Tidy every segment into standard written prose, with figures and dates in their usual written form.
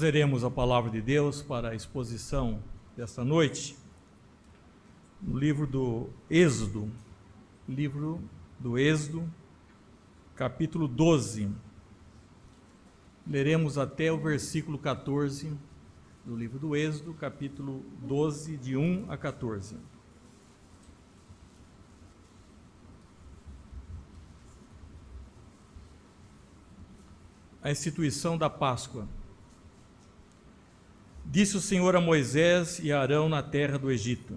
Nós leremos a palavra de Deus para a exposição desta noite no livro do Êxodo, capítulo 12. Leremos até o versículo 14 do livro do Êxodo, capítulo 12, de 1 a 14. A instituição da Páscoa. Disse o Senhor a Moisés e a Arão na terra do Egito: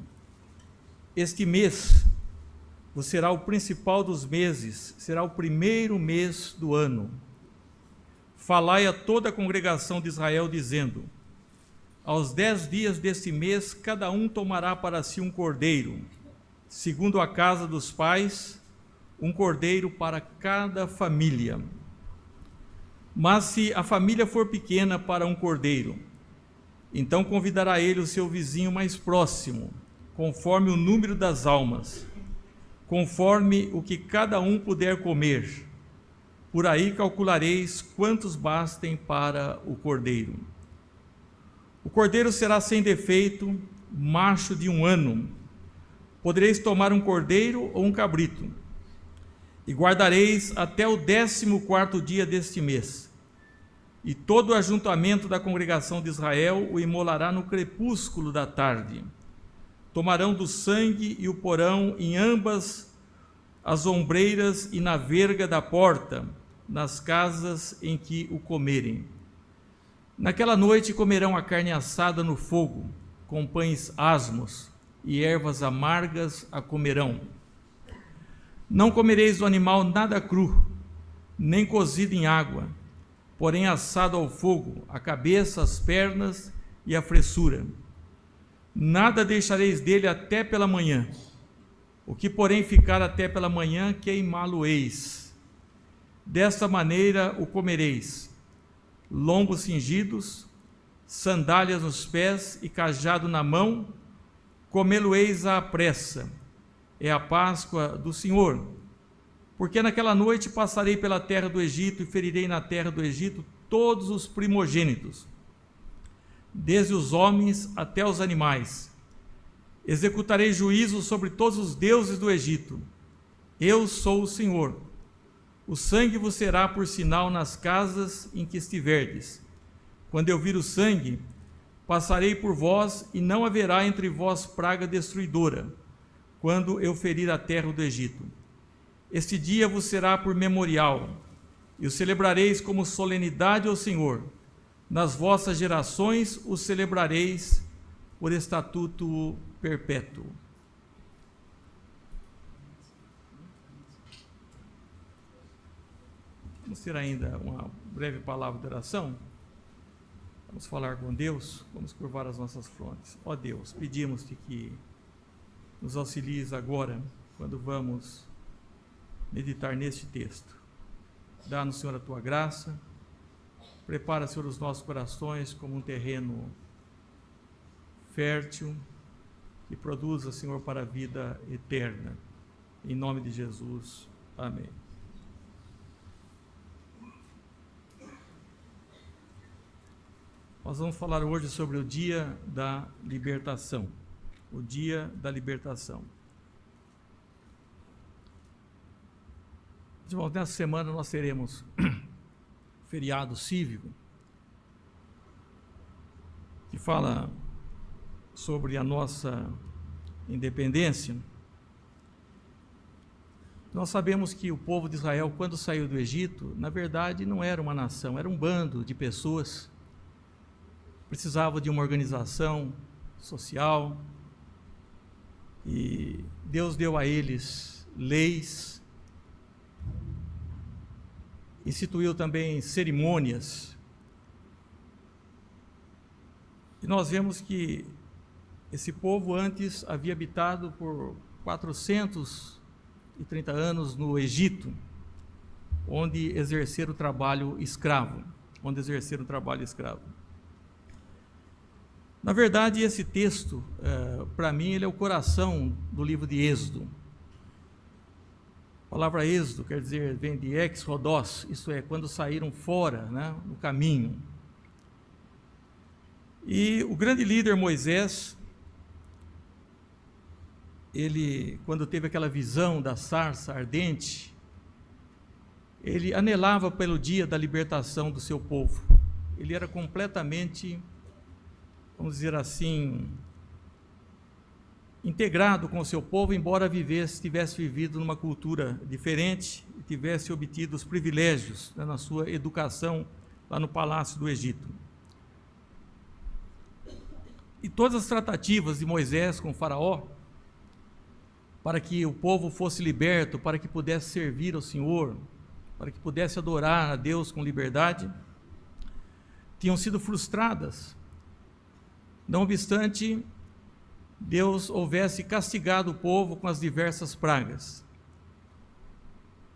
Este mês vos será o principal dos meses, será o primeiro mês do ano. Falai a toda a congregação de Israel, dizendo: Aos 10 dias deste mês, cada um tomará para si um cordeiro, segundo a casa dos pais, um cordeiro para cada família. Mas se a família for pequena para um cordeiro, então convidará ele o seu vizinho mais próximo, conforme o número das almas, conforme o que cada um puder comer. Por aí calculareis quantos bastem para o cordeiro. O cordeiro será sem defeito, macho de 1 ano. Podereis tomar um cordeiro ou um cabrito, e guardareis até o 14º dia deste mês. E todo o ajuntamento da congregação de Israel o imolará no crepúsculo da tarde. Tomarão do sangue e o porão em ambas as ombreiras e na verga da porta, nas casas em que o comerem. Naquela noite comerão a carne assada no fogo, com pães asmos, e ervas amargas a comerão. Não comereis do animal nada cru, nem cozido em água, porém assado ao fogo, a cabeça, as pernas e a fressura. Nada deixareis dele até pela manhã. O que, porém, ficar até pela manhã, queimá-lo-eis. Desta maneira o comereis: lombos cingidos, sandálias nos pés e cajado na mão, comê-lo-eis à pressa. É a Páscoa do Senhor. Porque naquela noite passarei pela terra do Egito e ferirei na terra do Egito todos os primogênitos, desde os homens até os animais. Executarei juízo sobre todos os deuses do Egito. Eu sou o Senhor. O sangue vos será por sinal nas casas em que estiverdes. Quando eu vir o sangue, passarei por vós, e não haverá entre vós praga destruidora, quando eu ferir a terra do Egito. Este dia vos será por memorial, e o celebrareis como solenidade ao Senhor. Nas vossas gerações o celebrareis por estatuto perpétuo. Vamos ter ainda uma breve palavra de oração. Vamos falar com Deus, vamos curvar as nossas frontes. Ó Deus, pedimos-te que nos auxilies agora, quando vamos meditar neste texto. Dá-nos, Senhor, a tua graça. Prepara, Senhor, os nossos corações como um terreno fértil, que produza, Senhor, para a vida eterna. Em nome de Jesus. Amém. Nós vamos falar hoje sobre o dia da libertação. O dia da libertação. Irmãos, nessa semana nós teremos feriado cívico, que fala sobre a nossa independência. Nós sabemos que o povo de Israel, quando saiu do Egito, na verdade não era uma nação, era um bando de pessoas. Precisava de uma organização social, e Deus deu a eles leis, instituiu também cerimônias. E nós vemos que esse povo antes havia habitado por 430 anos no Egito, onde exerceram o trabalho escravo. Na verdade, esse texto, para mim, ele é o coração do livro de Êxodo. A palavra êxodo quer dizer, vem de ex-rodós, isso é, quando saíram fora, né, no caminho. E o grande líder Moisés, ele, quando teve aquela visão da sarça ardente, ele anelava pelo dia da libertação do seu povo. Ele era completamente, vamos dizer assim, integrado com o seu povo, embora tivesse vivido numa cultura diferente e tivesse obtido os privilégios, né, na sua educação lá no palácio do Egito. E todas as tratativas de Moisés com Faraó, para que o povo fosse liberto, para que pudesse servir ao Senhor, para que pudesse adorar a Deus com liberdade, tinham sido frustradas. Não obstante, Deus houvesse castigado o povo com as diversas pragas.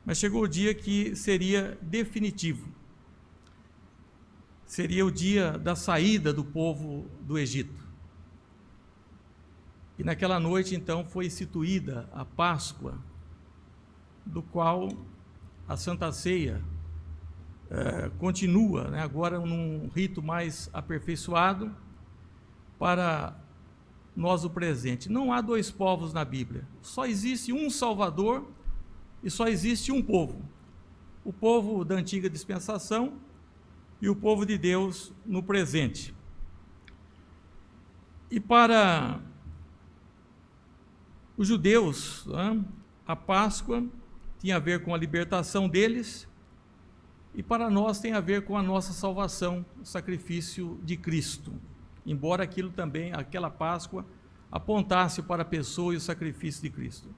Mas chegou o dia que seria definitivo. Seria o dia da saída do povo do Egito. E naquela noite, então, foi instituída a Páscoa, do qual a Santa Ceia continua, né, agora num rito mais aperfeiçoado para nós o presente. Não há dois povos na Bíblia, só existe um Salvador e só existe um povo. O povo da antiga dispensação e o povo de Deus no presente. E para os judeus, né, a Páscoa tinha a ver com a libertação deles, e para nós tem a ver com a nossa salvação, o sacrifício de Cristo. Embora aquilo também, aquela Páscoa, apontasse para a pessoa e o sacrifício de Cristo.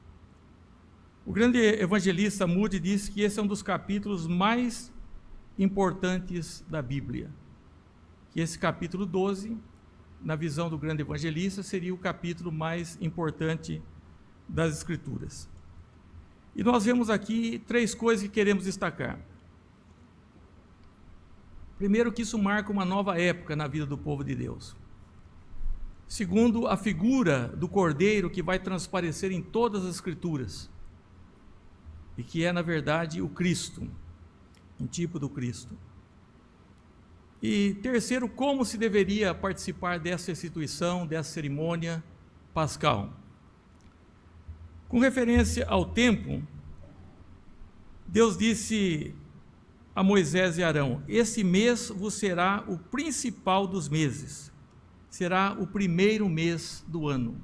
O grande evangelista Moody disse que esse é um dos capítulos mais importantes da Bíblia. Que esse capítulo 12, na visão do grande evangelista, seria o capítulo mais importante das Escrituras. E nós vemos aqui 3 coisas que queremos destacar. Primeiro, que isso marca uma nova época na vida do povo de Deus. Segundo, a figura do Cordeiro que vai transparecer em todas as Escrituras, e que é, na verdade, o Cristo, um tipo do Cristo. E terceiro, como se deveria participar dessa instituição, dessa cerimônia pascal. Com referência ao tempo, Deus disse a Moisés e Arão: esse mês vos será o principal dos meses, será o primeiro mês do ano.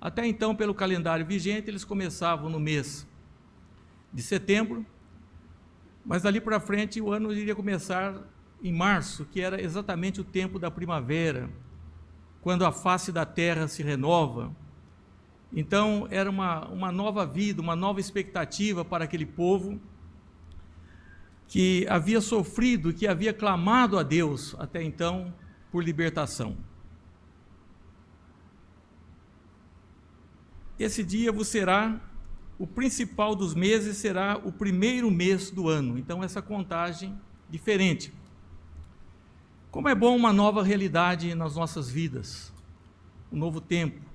Até então, pelo calendário vigente, eles começavam no mês de setembro, mas dali para frente o ano iria começar em março, que era exatamente o tempo da primavera, quando a face da terra se renova. Então era uma nova vida, uma nova expectativa para aquele povo que havia sofrido, que havia clamado a Deus até então por libertação. Esse dia vos será o principal dos meses, será o primeiro mês do ano. Então essa contagem diferente. Como é bom uma nova realidade nas nossas vidas, um novo tempo.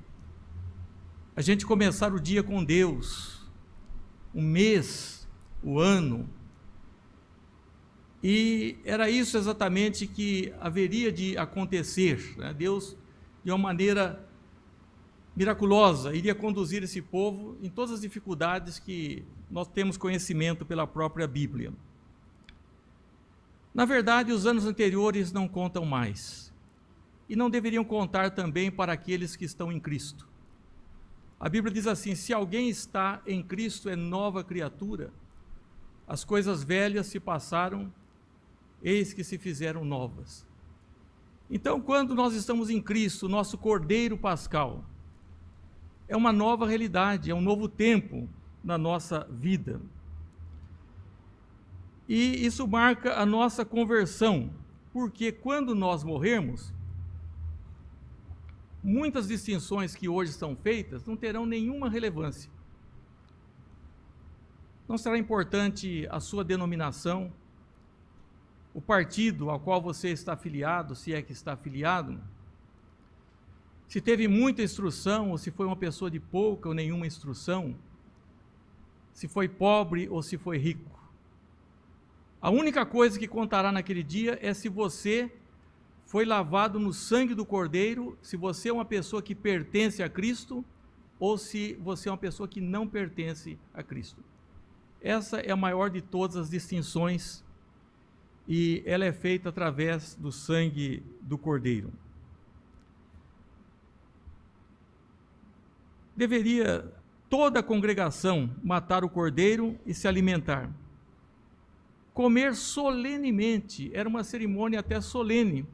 A gente começar o dia com Deus, o mês, o ano. E era isso exatamente que haveria de acontecer, né? Deus, de uma maneira miraculosa, iria conduzir esse povo em todas as dificuldades que nós temos conhecimento pela própria Bíblia. Na verdade, os anos anteriores não contam mais, e não deveriam contar também para aqueles que estão em Cristo. A Bíblia diz assim: se alguém está em Cristo, é nova criatura, as coisas velhas se passaram, eis que se fizeram novas. Então, quando nós estamos em Cristo, nosso Cordeiro Pascal, é uma nova realidade, é um novo tempo na nossa vida. E isso marca a nossa conversão, porque quando nós morrermos, muitas distinções que hoje são feitas não terão nenhuma relevância. Não será importante a sua denominação, o partido ao qual você está afiliado, se é que está afiliado, se teve muita instrução ou se foi uma pessoa de pouca ou nenhuma instrução, se foi pobre ou se foi rico. A única coisa que contará naquele dia é se você foi lavado no sangue do Cordeiro, se você é uma pessoa que pertence a Cristo ou se você é uma pessoa que não pertence a Cristo. Essa é a maior de todas as distinções e ela é feita através do sangue do Cordeiro. Deveria toda a congregação matar o cordeiro e se alimentar. Comer solenemente, era uma cerimônia até solene,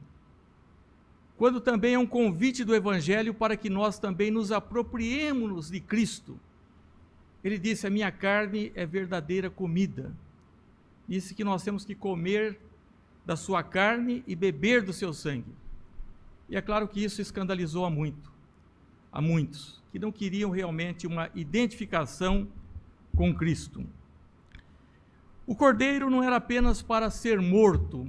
quando também é um convite do Evangelho para que nós também nos apropriemos de Cristo. Ele disse: a minha carne é verdadeira comida. Disse que nós temos que comer da sua carne e beber do seu sangue. E é claro que isso escandalizou a muitos, que não queriam realmente uma identificação com Cristo. O cordeiro não era apenas para ser morto,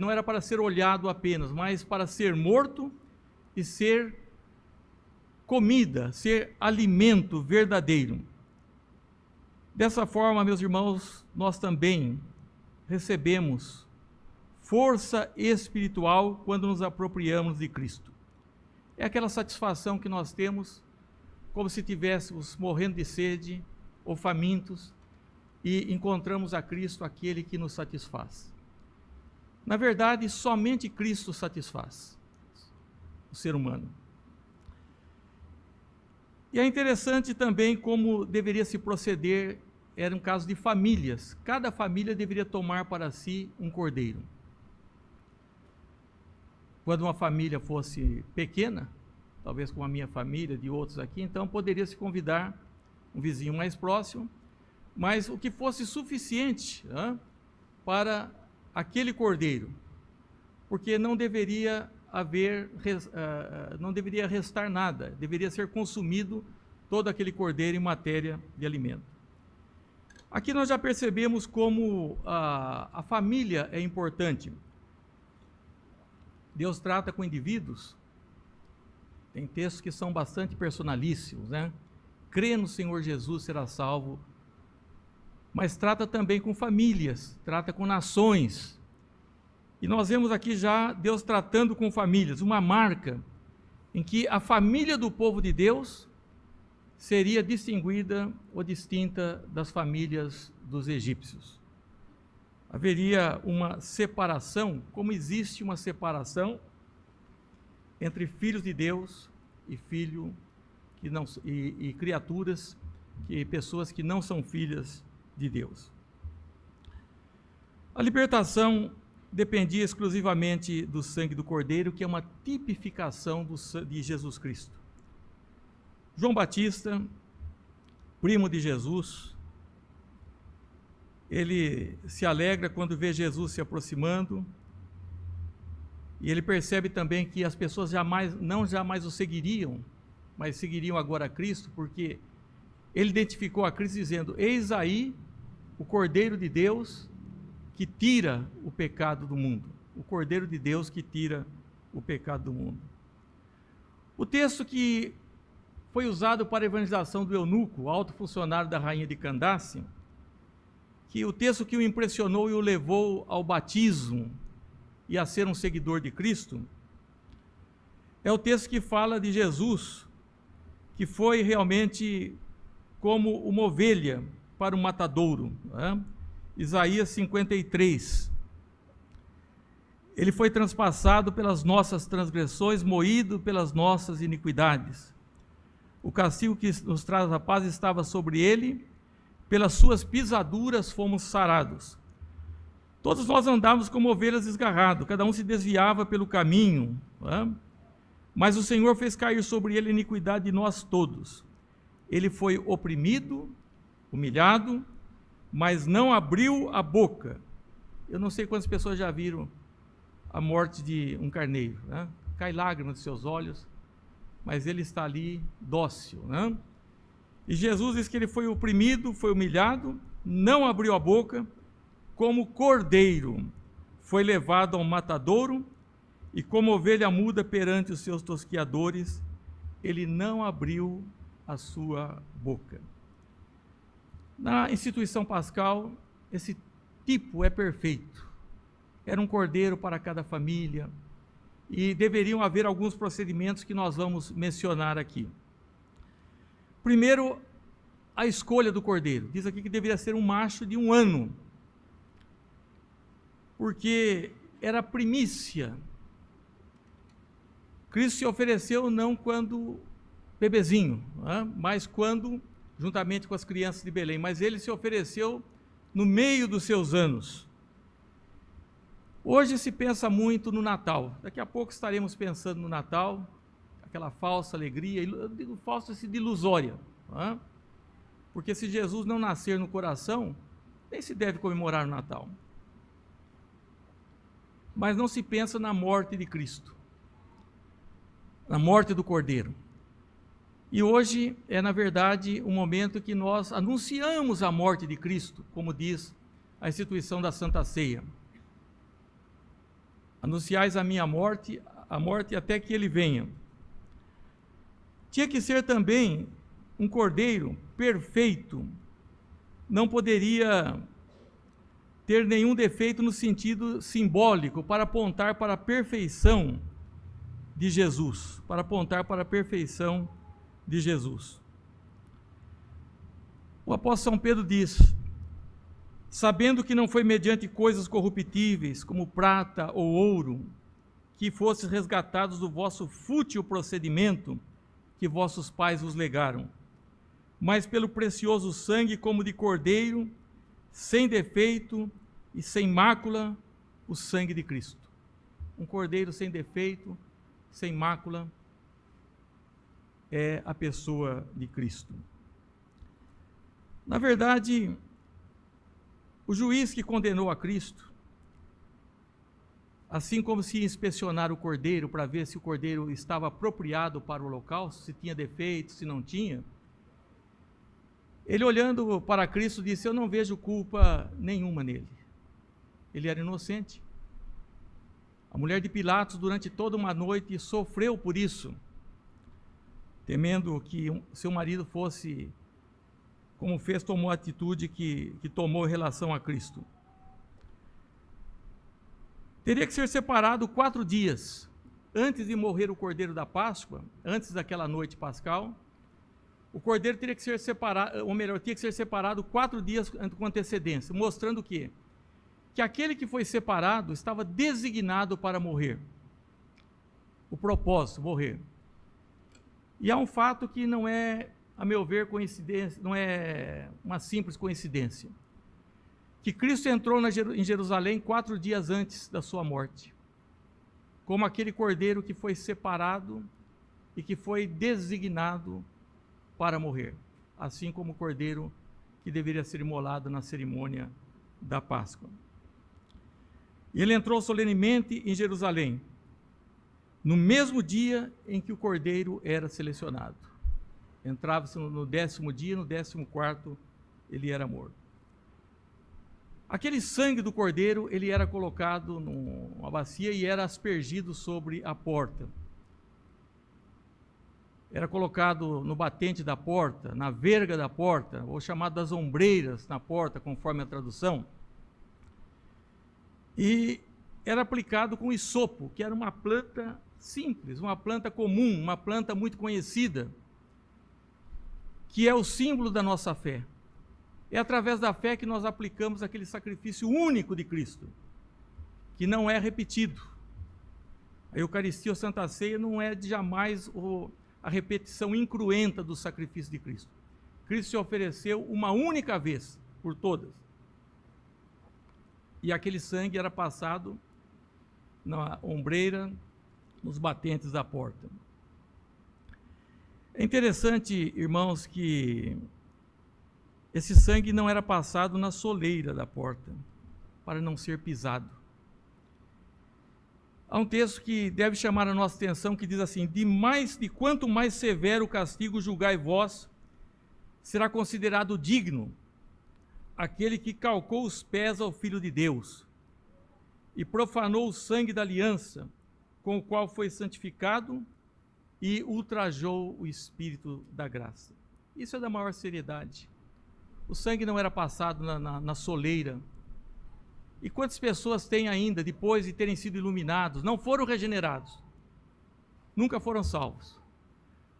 não era para ser olhado apenas, mas para ser morto e ser comida, ser alimento verdadeiro. Dessa forma, meus irmãos, nós também recebemos força espiritual quando nos apropriamos de Cristo. É aquela satisfação que nós temos, como se estivéssemos morrendo de sede ou famintos, e encontramos a Cristo, aquele que nos satisfaz. Na verdade, somente Cristo satisfaz o ser humano. E é interessante também como deveria se proceder, era um caso de famílias. Cada família deveria tomar para si um cordeiro. Quando uma família fosse pequena, talvez como a minha família, de outros aqui, então poderia se convidar um vizinho mais próximo, mas o que fosse suficiente para aquele cordeiro, porque não deveria restar nada, deveria ser consumido todo aquele cordeiro em matéria de alimento. Aqui nós já percebemos como a família é importante. Deus trata com indivíduos, tem textos que são bastante personalíssimos, né? Crê no Senhor Jesus, será salvo, mas trata também com famílias, trata com nações. E nós vemos aqui já Deus tratando com famílias, uma marca em que a família do povo de Deus seria distinguida ou distinta das famílias dos egípcios. Haveria uma separação, como existe uma separação entre filhos de Deus e criaturas, pessoas que não são filhas de Deus. A libertação dependia exclusivamente do sangue do Cordeiro, que é uma tipificação de Jesus Cristo. João Batista, primo de Jesus, ele se alegra quando vê Jesus se aproximando, e ele percebe também que as pessoas não jamais o seguiriam, mas seguiriam agora a Cristo, porque ele identificou a Cristo dizendo: eis aí o Cordeiro de Deus que tira o pecado do mundo. O Cordeiro de Deus que tira o pecado do mundo. O texto que foi usado para a evangelização do eunuco, o alto funcionário da rainha de Candace, que o texto que o impressionou e o levou ao batismo e a ser um seguidor de Cristo, é o texto que fala de Jesus, que foi realmente como uma ovelha para o matadouro, Isaías 53. Ele foi transpassado pelas nossas transgressões, moído pelas nossas iniquidades. O castigo que nos traz a paz estava sobre ele, pelas suas pisaduras fomos sarados. Todos nós andávamos como ovelhas desgarradas, cada um se desviava pelo caminho, mas o Senhor fez cair sobre ele a iniquidade de nós todos. Ele foi oprimido, humilhado, mas não abriu a boca. Eu não sei quantas pessoas já viram a morte de um carneiro, Cai lágrimas dos seus olhos, mas ele está ali dócil, E Jesus diz que ele foi oprimido, foi humilhado, não abriu a boca, como cordeiro foi levado ao matadouro, e como ovelha muda perante os seus tosquiadores, ele não abriu a sua boca. Na instituição pascal, esse tipo é perfeito. Era um cordeiro para cada família, e deveriam haver alguns procedimentos que nós vamos mencionar aqui. Primeiro, a escolha do cordeiro. Diz aqui que deveria ser um macho de 1 ano, porque era primícia. Cristo se ofereceu não quando bebezinho, mas quando, juntamente com as crianças de Belém, mas ele se ofereceu no meio dos seus anos. Hoje se pensa muito no Natal, daqui a pouco estaremos pensando no Natal, aquela falsa alegria, eu digo falsa de ilusória, porque se Jesus não nascer no coração, nem se deve comemorar o Natal. Mas não se pensa na morte de Cristo, na morte do Cordeiro. E hoje é, na verdade, um momento que nós anunciamos a morte de Cristo, como diz a instituição da Santa Ceia. Anunciais a minha morte, a morte até que ele venha. Tinha que ser também um cordeiro perfeito, não poderia ter nenhum defeito no sentido simbólico, para apontar para a perfeição de Jesus, para apontar para a perfeição de Jesus. O apóstolo São Pedro diz: sabendo que não foi mediante coisas corruptíveis, como prata ou ouro, que fostes resgatados do vosso fútil procedimento que vossos pais vos legaram, mas pelo precioso sangue como de cordeiro, sem defeito e sem mácula, o sangue de Cristo. Um cordeiro sem defeito, sem mácula, é a pessoa de Cristo. Na verdade, o juiz que condenou a Cristo, assim como se inspecionar o cordeiro para ver se o cordeiro estava apropriado para o holocausto, se tinha defeitos, se não tinha, ele olhando para Cristo disse: eu não vejo culpa nenhuma nele. Ele era inocente. A mulher de Pilatos, durante toda uma noite, sofreu por isso, temendo que seu marido fosse, como fez, tomou a atitude que tomou em relação a Cristo. Teria que ser separado 4 dias antes de morrer o cordeiro da Páscoa, antes daquela noite pascal. O cordeiro teria que ser separado, ou melhor, tinha que ser separado 4 dias com antecedência, mostrando o quê? Que aquele que foi separado estava designado para morrer. O propósito, morrer. E há um fato que não é, a meu ver, coincidência, não é uma simples coincidência. Que Cristo entrou em Jerusalém 4 dias antes da sua morte, como aquele cordeiro que foi separado e que foi designado para morrer, assim como o cordeiro que deveria ser imolado na cerimônia da Páscoa. E ele entrou solenemente em Jerusalém, no mesmo dia em que o cordeiro era selecionado. Entrava-se no 10º dia, no 14º ele era morto. Aquele sangue do cordeiro, ele era colocado numa bacia e era aspergido sobre a porta. Era colocado no batente da porta, na verga da porta, ou chamado das ombreiras na porta, conforme a tradução. E era aplicado com hisopo, que era uma planta simples, uma planta comum, uma planta muito conhecida, que é o símbolo da nossa fé. É através da fé que nós aplicamos aquele sacrifício único de Cristo, que não é repetido. A Eucaristia ou Santa Ceia não é jamais a repetição incruenta do sacrifício de Cristo. Cristo se ofereceu uma única vez por todas. E aquele sangue era passado na ombreira, nos batentes da porta. É interessante, irmãos, que esse sangue não era passado na soleira da porta, para não ser pisado. Há um texto que deve chamar a nossa atenção, que diz assim: de quanto mais severo o castigo julgai vós, será considerado digno aquele que calcou os pés ao Filho de Deus e profanou o sangue da aliança, com o qual foi santificado e ultrajou o Espírito da graça. Isso é da maior seriedade. O sangue não era passado na soleira. E quantas pessoas têm ainda, depois de terem sido iluminados, não foram regenerados, nunca foram salvos.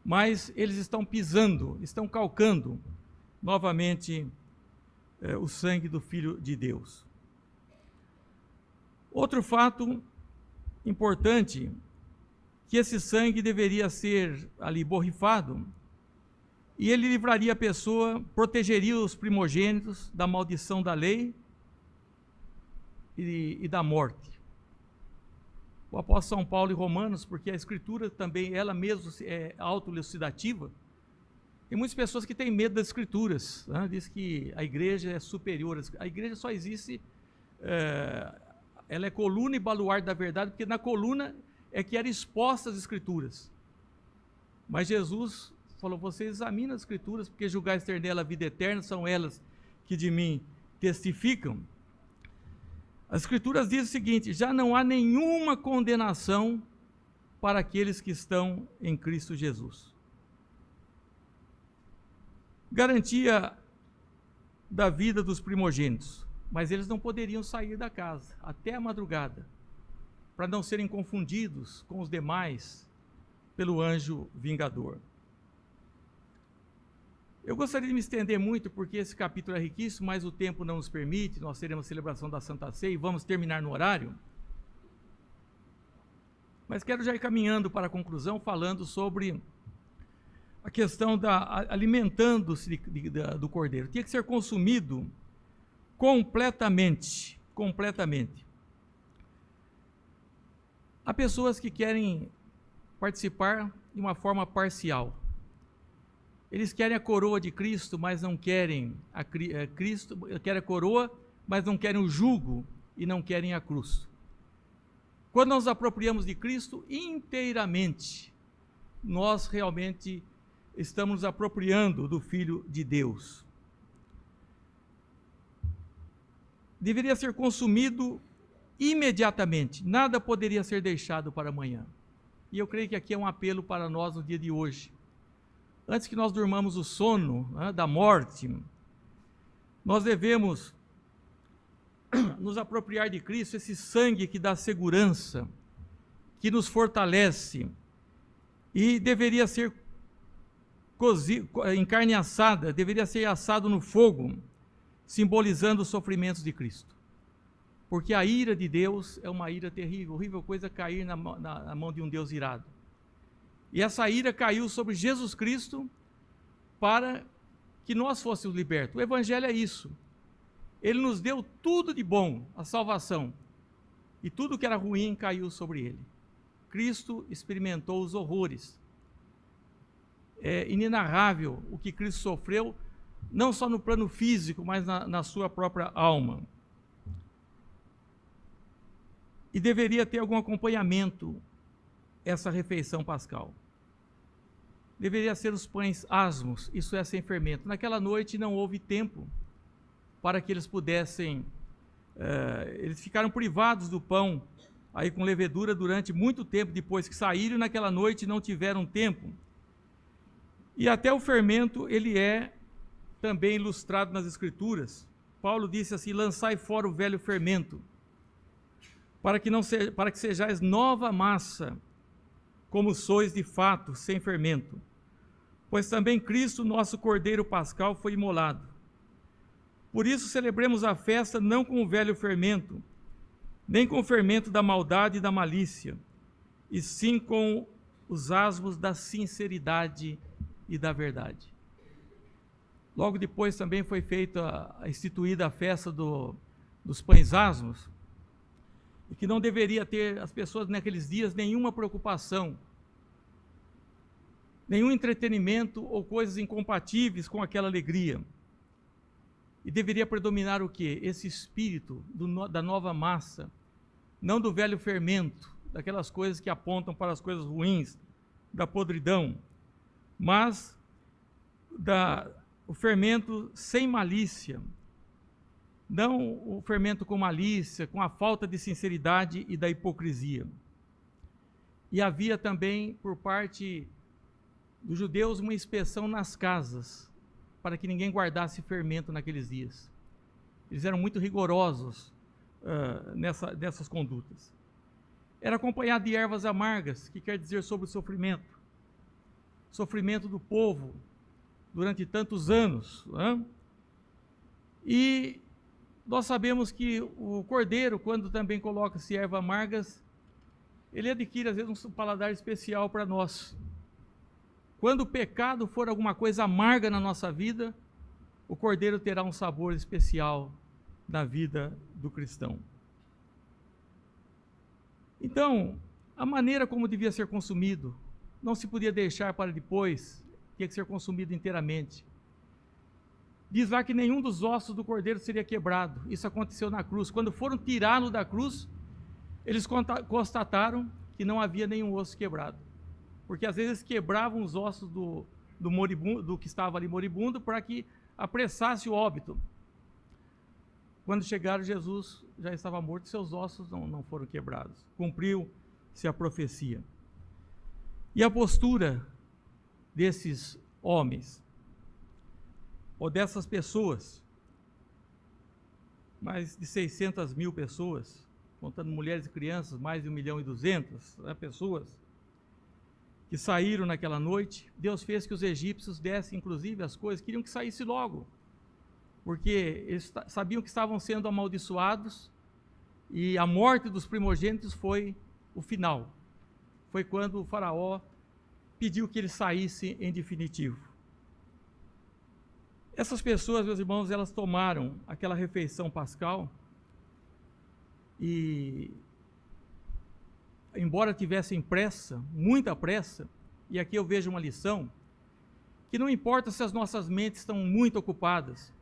Mas eles estão pisando, estão calcando novamente o sangue do Filho de Deus. Outro fato importante, que esse sangue deveria ser ali borrifado, e ele livraria a pessoa, protegeria os primogênitos da maldição da lei e da morte. O apóstolo São Paulo em Romanos, porque a Escritura também, ela mesma é autoelucidativa. Tem muitas pessoas que têm medo das Escrituras, né? Diz que a igreja é superior. A igreja só existe, ela é coluna e baluarte da verdade, porque na coluna é que eram expostas as Escrituras. Mas Jesus falou, vocês examinam as Escrituras, porque julgais ter nela a vida eterna, são elas que de mim testificam. As Escrituras dizem o seguinte, já não há nenhuma condenação para aqueles que estão em Cristo Jesus. Garantia da vida dos primogênitos, mas eles não poderiam sair da casa até a madrugada, para não serem confundidos com os demais pelo anjo vingador. Eu gostaria de me estender muito, porque esse capítulo é riquíssimo, mas o tempo não nos permite, nós teremos a celebração da Santa Ceia e vamos terminar no horário. Mas quero já ir caminhando para a conclusão, falando sobre a questão da alimentando-se do cordeiro. Tinha que ser consumido completamente. Há pessoas que querem participar de uma forma parcial. Eles querem a coroa de Cristo, mas não querem Cristo, querem a coroa, mas não querem o jugo e não querem a cruz. Quando nós nos apropriamos de Cristo inteiramente, nós realmente estamos nos apropriando do Filho de Deus. Deveria ser consumido imediatamente, nada poderia ser deixado para amanhã. E eu creio que aqui é um apelo para nós no dia de hoje. Antes que nós durmamos o sono, né, da morte, nós devemos nos apropriar de Cristo, esse sangue que dá segurança, que nos fortalece, e deveria ser em carne assada, deveria ser assado no fogo, simbolizando os sofrimentos de Cristo. Porque a ira de Deus é uma ira terrível, horrível coisa cair na mão de um Deus irado. E essa ira caiu sobre Jesus Cristo para que nós fôssemos libertos. O Evangelho é isso. Ele nos deu tudo de bom, a salvação. E tudo que era ruim caiu sobre ele. Cristo experimentou os horrores. É inenarrável o que Cristo sofreu, não só no plano físico, mas na sua própria alma. E deveria ter algum acompanhamento essa refeição pascal. Deveria ser os pães asmos, isso é, sem fermento. Naquela noite não houve tempo para que eles pudessem, eles ficaram privados do pão, aí com levedura durante muito tempo, depois que saíram, naquela noite não tiveram tempo. E até o fermento, ele é também ilustrado nas Escrituras. Paulo disse assim, lançai fora o velho fermento, para que sejais nova massa, como sois de fato, sem fermento. Pois também Cristo, nosso Cordeiro Pascal, foi imolado. Por isso celebremos a festa não com o velho fermento, nem com o fermento da maldade e da malícia, e sim com os asmos da sinceridade e da verdade. Logo depois também foi instituída a festa dos pães asmos, e que não deveria ter as pessoas naqueles dias nenhuma preocupação, nenhum entretenimento ou coisas incompatíveis com aquela alegria. E deveria predominar o quê? Esse espírito da nova massa, não do velho fermento, daquelas coisas que apontam para as coisas ruins, da podridão, mas o fermento sem malícia, não o fermento com malícia, com a falta de sinceridade e da hipocrisia. E havia também, por parte dos judeus, uma inspeção nas casas, para que ninguém guardasse fermento naqueles dias. Eles eram muito rigorosos nessas condutas. era acompanhado de ervas amargas, que quer dizer sobre o sofrimento do povo durante tantos anos. Né? E nós sabemos que o cordeiro, quando também coloca-se ervas amargas, ele adquire às vezes um paladar especial para nós. Quando o pecado for alguma coisa amarga na nossa vida, o cordeiro terá um sabor especial na vida do cristão. Então, a maneira como devia ser consumido, não se podia deixar para depois, tinha que ser consumido inteiramente. Diz lá que nenhum dos ossos do cordeiro seria quebrado. Isso aconteceu na cruz. Quando foram tirá-lo da cruz, eles constataram que não havia nenhum osso quebrado. Porque às vezes quebravam os ossos do moribundo, do que estava ali moribundo, para que apressasse o óbito. Quando chegaram, Jesus já estava morto, seus ossos não foram quebrados. Cumpriu-se a profecia. E a postura desses homens, ou dessas pessoas, mais de 600 mil pessoas, contando mulheres e crianças, mais de 1.200.000 pessoas, que saíram naquela noite. Deus fez que os egípcios dessem, inclusive, as coisas, queriam que saísse logo, porque eles sabiam que estavam sendo amaldiçoados, e a morte dos primogênitos foi o final. Foi quando o faraó pediu que ele saísse em definitivo. Essas pessoas, meus irmãos, elas tomaram aquela refeição pascal e, embora tivessem pressa, muita pressa, e aqui eu vejo uma lição, que não importa se as nossas mentes estão muito ocupadas,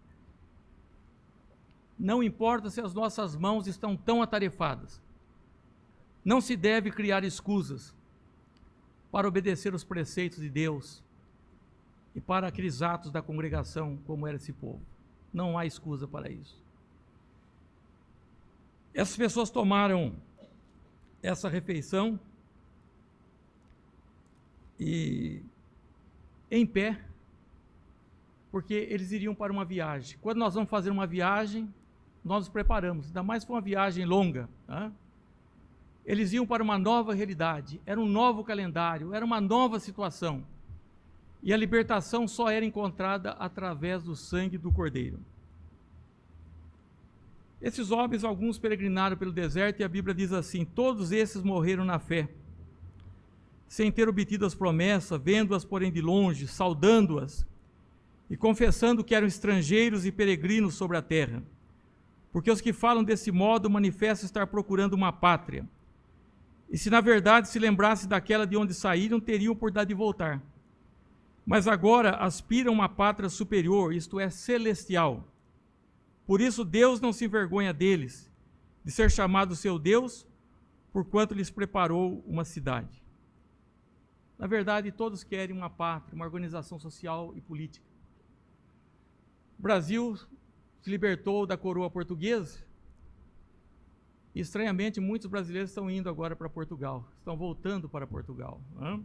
não importa se as nossas mãos estão tão atarefadas, não se deve criar escusas para obedecer os preceitos de Deus e para aqueles atos da congregação, como era esse povo. Não há escusa para isso. Essas pessoas tomaram essa refeição e em pé, porque eles iriam para uma viagem. Quando nós vamos fazer uma viagem, nós nos preparamos, ainda mais se for uma viagem longa. Né? Eles iam para uma nova realidade, era um novo calendário, era uma nova situação. E a libertação só era encontrada através do sangue do Cordeiro. Esses homens, alguns peregrinaram pelo deserto, e a Bíblia diz assim: todos esses morreram na fé, sem ter obtido as promessas, vendo-as, porém, de longe, saudando-as, e confessando que eram estrangeiros e peregrinos sobre a terra. Porque os que falam desse modo manifestam estar procurando uma pátria. E se na verdade se lembrassem daquela de onde saíram, teriam oportunidade de voltar. Mas agora aspiram a uma pátria superior, isto é, celestial. Por isso Deus não se envergonha deles, de ser chamado seu Deus, porquanto lhes preparou uma cidade. Na verdade, todos querem uma pátria, uma organização social e política. O Brasil se libertou da coroa portuguesa, e estranhamente muitos brasileiros estão indo agora para Portugal, estão voltando para Portugal. Né?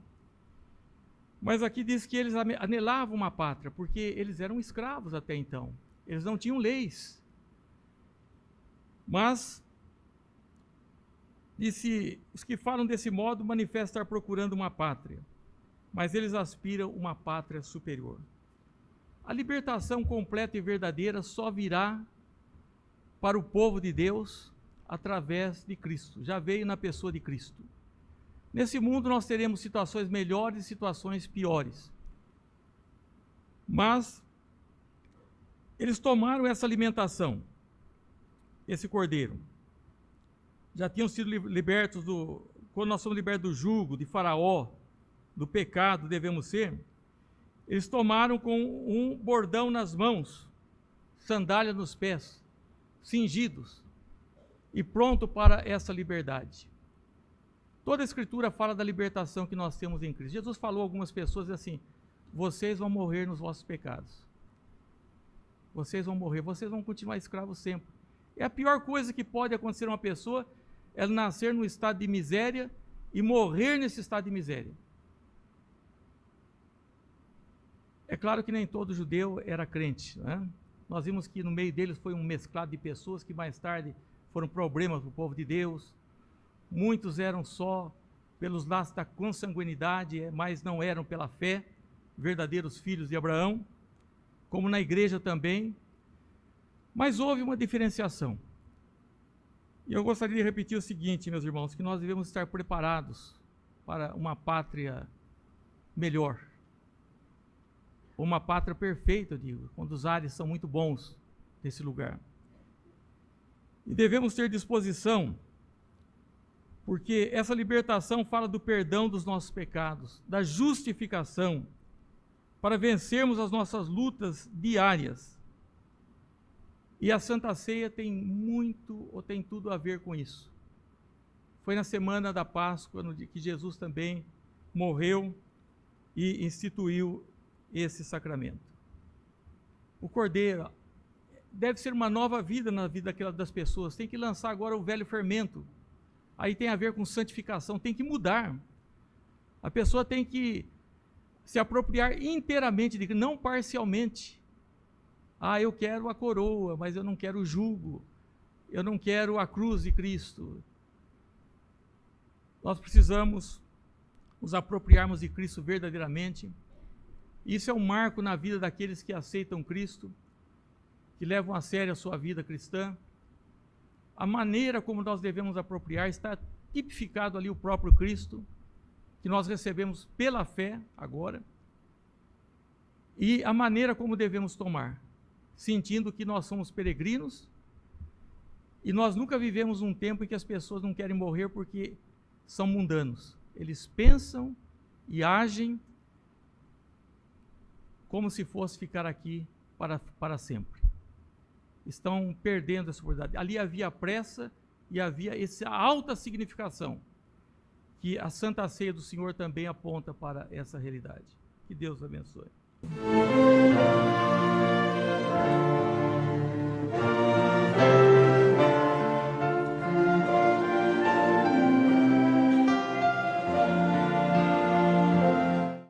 Mas aqui diz que eles anelavam uma pátria, porque eles eram escravos até então. Eles não tinham leis. Mas, disse, os que falam desse modo manifestam estar procurando uma pátria, mas eles aspiram uma pátria superior. A libertação completa e verdadeira só virá para o povo de Deus através de Cristo. Já veio na pessoa de Cristo. Nesse mundo nós teremos situações melhores e situações piores. Mas eles tomaram essa alimentação, esse cordeiro. Já tinham sido libertos quando nós somos libertos do jugo, de Faraó, do pecado, devemos ser. Eles tomaram com um bordão nas mãos, sandália nos pés, cingidos, e pronto para essa liberdade. Toda a Escritura fala da libertação que nós temos em Cristo. Jesus falou a algumas pessoas assim: vocês vão morrer nos vossos pecados. Vocês vão morrer, vocês vão continuar escravos sempre. É a pior coisa que pode acontecer a uma pessoa, é nascer num estado de miséria e morrer nesse estado de miséria. É claro que nem todo judeu era crente, né? Nós vimos que no meio deles foi um mesclado de pessoas que mais tarde foram problemas para o povo de Deus, muitos eram só pelos laços da consanguinidade, mas não eram pela fé, verdadeiros filhos de Abraão, como na igreja também. Mas houve uma diferenciação. E eu gostaria de repetir o seguinte, meus irmãos, que nós devemos estar preparados para uma pátria melhor. Uma pátria perfeita, eu digo, quando os ares são muito bons desse lugar. E devemos ter disposição, porque essa libertação fala do perdão dos nossos pecados, da justificação, para vencermos as nossas lutas diárias. E a Santa Ceia tem muito, ou tem tudo a ver com isso. Foi na semana da Páscoa, no dia que Jesus também morreu e instituiu esse sacramento. O Cordeiro deve ser uma nova vida na vida das pessoas, tem que lançar agora o velho fermento. Aí tem a ver com santificação, tem que mudar. A pessoa tem que se apropriar inteiramente, não parcialmente. Ah, eu quero a coroa, mas eu não quero o jugo, eu não quero a cruz de Cristo. Nós precisamos nos apropriarmos de Cristo verdadeiramente. Isso é um marco na vida daqueles que aceitam Cristo, que levam a sério a sua vida cristã. A maneira como nós devemos apropriar está tipificado ali o próprio Cristo, que nós recebemos pela fé agora, e a maneira como devemos tomar, sentindo que nós somos peregrinos, e nós nunca vivemos um tempo em que as pessoas não querem morrer porque são mundanos. Eles pensam e agem como se fosse ficar aqui para sempre. Estão perdendo essa oportunidade. Ali havia pressa e havia essa alta significação, que a Santa Ceia do Senhor também aponta para essa realidade. Que Deus abençoe.